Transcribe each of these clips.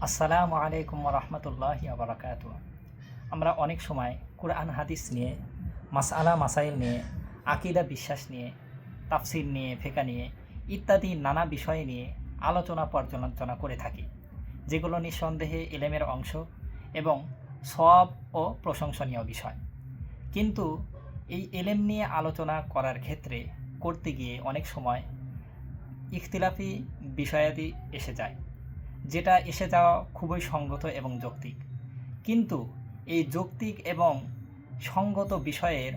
আসসালামু আলাইকুম রহমতুল্লাহি আবরাকাতু। আমরা অনেক সময় কুরআন হাদিস নিয়ে, মাসআলা মাসাইল নিয়ে, আকিদা বিশ্বাস নিয়ে, তাফসির নিয়ে, ফিকহ নিয়ে ইত্যাদি নানা বিষয় নিয়ে আলোচনা পর্যালোচনা করে থাকি, যেগুলো নিঃসন্দেহে ইলমের অংশ এবং সওয়াব ও প্রশংসনীয় বিষয়। কিন্তু এই ইলম নিয়ে আলোচনা করার ক্ষেত্রে করতে গিয়ে অনেক সময় ইখতিলাফি বিষয়াদি এসে যায়, যেটা এসে যাওয়া খুবই সঙ্গত এবং যৌক্তিক। কিন্তু এই যৌক্তিক এবং সঙ্গত বিষয়ের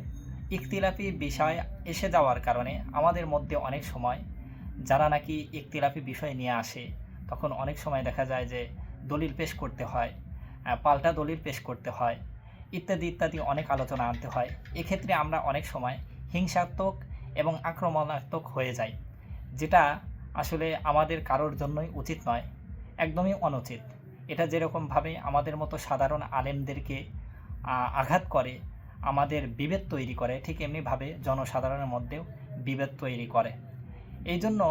ইখতিলাফি বিষয় এসে যাওয়ার কারণে আমাদের মধ্যে অনেক সময় যারা নাকি ইখতিলাফি বিষয় নিয়ে আসে, তখন অনেক সময় দেখা যায় যে দলিল পেশ করতে হয়, পাল্টা দলিল পেশ করতে হয়, ইত্যাদি ইত্যাদি অনেক আলোচনা আনতে হয়। এক্ষেত্রে আমরা অনেক সময় হিংসাত্মক এবং আক্রমণাত্মক হয়ে যাই, যেটা আসলে আমাদের কারোর জন্যই উচিত নয়, একদমই অনুচিত। এটা যেরকমভাবে আমাদের মতো সাধারণ আলেমদেরকে আঘাত করে, আমাদের বিভেদ তৈরি করে, ঠিক এমনিভাবে জনসাধারণের মধ্যেও বিভেদ তৈরি করে। এই জন্য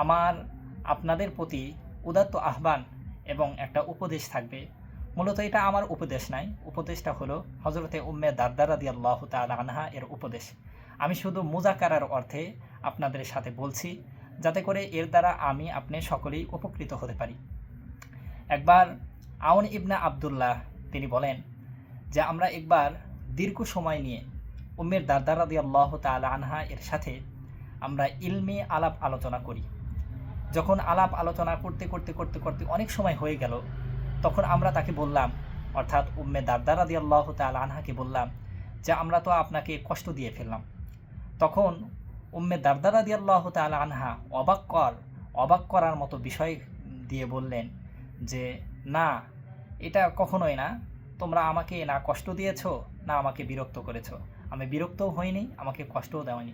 আমার আপনাদের প্রতি উদাত্ত আহ্বান এবং একটা উপদেশ থাকবে। মূলত এটা আমার উপদেশ নাই, উপদেশটা হলো হজরতে উম্মে দারদা রাদিয়াল্লাহু তাআলা আনহা এর উপদেশ। আমি শুধু মুযাকারার অর্থে আপনাদের সাথে বলছি, যাতে করে এর দ্বারা আমি আপনি সকলেই উপকৃত হতে পারি। একবার আউন ইবনে আবদুল্লাহ তিনি বলেন যে আমরা একবার দীর্ঘ সময় নিয়ে উম্মের দারদা রাদিয়াল্লাহু তাআলা আনহা এর সাথে আমরা ইলমি আলাপ আলোচনা করি। যখন আলাপ আলোচনা করতে করতে করতে করতে অনেক সময় হয়ে গেল, তখন আমরা তাকে বললাম, অর্থাৎ উম্মে দারদা রাদিয়াল্লাহু তাআলা আনহাকে বললাম যে আমরা তো আপনাকে কষ্ট দিয়ে ফেললাম। তখন উম্মে দারদা রাদিয়াল্লাহু তাআলা আনহা অবাক করার মতো বিষয় দিয়ে বললেন যে না, এটা কখনোই না। তোমরা আমাকে না কষ্ট দিয়েছ, না আমাকে বিরক্ত করেছ। আমি বিরক্তও হইনি, আমাকে কষ্টও দেওয়ানি।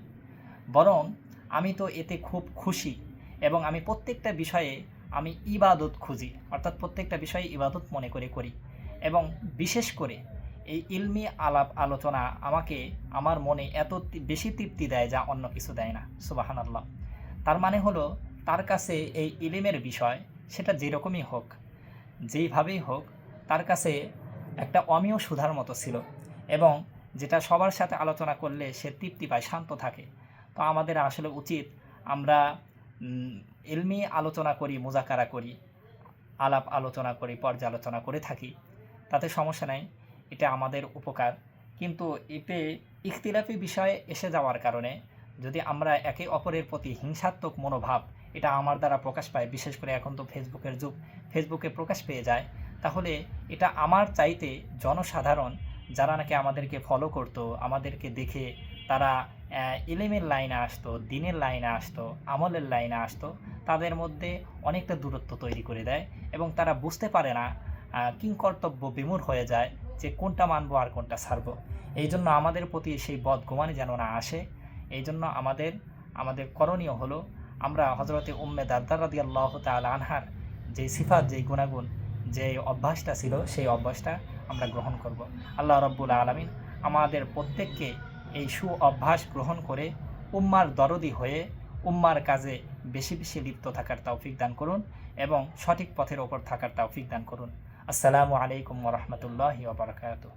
বরং আমি তো এতে খুব খুশি, এবং আমি প্রত্যেকটা বিষয়ে আমি ইবাদত খুঁজি, অর্থাৎ প্রত্যেকটা বিষয়ে ইবাদত মনে করে করি। এবং বিশেষ করে এই ইলমি আলাপ আলোচনা আমাকে আমার মনে এত বেশি তৃপ্তি দেয় যা অন্য কিছু দেয় না। সুবহানাল্লাহ। তার মানে হলো, তার কাছে এই ইলমের বিষয়, সেটা যেরকমই হোক, যেইভাবেই হোক, তার কাছে একটা অমীয় সুধার মতো ছিল, এবং যেটা সবার সাথে আলোচনা করলে সে তৃপ্তি পায়, শান্ত থাকে। তো আমাদের আসলে উচিত আমরা ইলমি আলোচনা করি, মুযাকারা করি, আলাপ আলোচনা করি, পর্যালোচনা করে থাকি, তাতে সমস্যা নাই, এটা আমাদের উপকার। কিন্তু এতে ইখতিলাফি বিষয়ে এসে যাওয়ার কারণে যদি আমরা একে অপরের প্রতি হিংসাত্মক মনোভাব, এটা আমার দ্বারা প্রকাশ পায়, বিশেষ করে এখন তো ফেসবুকের যুগ, ফেসবুকে প্রকাশ পেয়ে যায়, তাহলে এটা আমার চাইতে জনসাধারণ যারা নাকি আমাদেরকে ফলো করতো, আমাদেরকে দেখে তারা ইলমের লাইনে আসতো, দ্বীনের লাইনে আসতো, আমলের লাইনে আসতো, তাদের মধ্যে অনেকটা দূরত্ব তৈরি করে দেয়, এবং তারা বুঝতে পারে না, কিংকর্তব্য বিমূঢ় হয়ে যায় যে কোনটা মানবো আর কোনটা ছাড়বো। এই জন্য আমাদের প্রতি সেই বদগুমানি যেন না আসে। এই জন্য আমাদের করণীয় হলো, আমরা হজরতে উম্মে দারদা রাদিয়াল্লাহু তাআলা আনহার যেই সিফাত, যেই গুণাগুণ, যে অভ্যাসটা ছিল, সেই অভ্যাসটা আমরা গ্রহণ করব। আল্লাহ রাব্বুল আলামিন আমাদের প্রত্যেককে এই অভ্যাস গ্রহণ করে উম্মার দরদি হয়ে উম্মার কাজে বেশি বেশি লিপ্ত থাকার তৌফিক দান করুন, এবং সঠিক পথের ওপর থাকার তৌফিক দান করুন। আসসালামু আলাইকুম ওয়া রাহমাতুল্লাহি ওয়া বারাকাতুহু।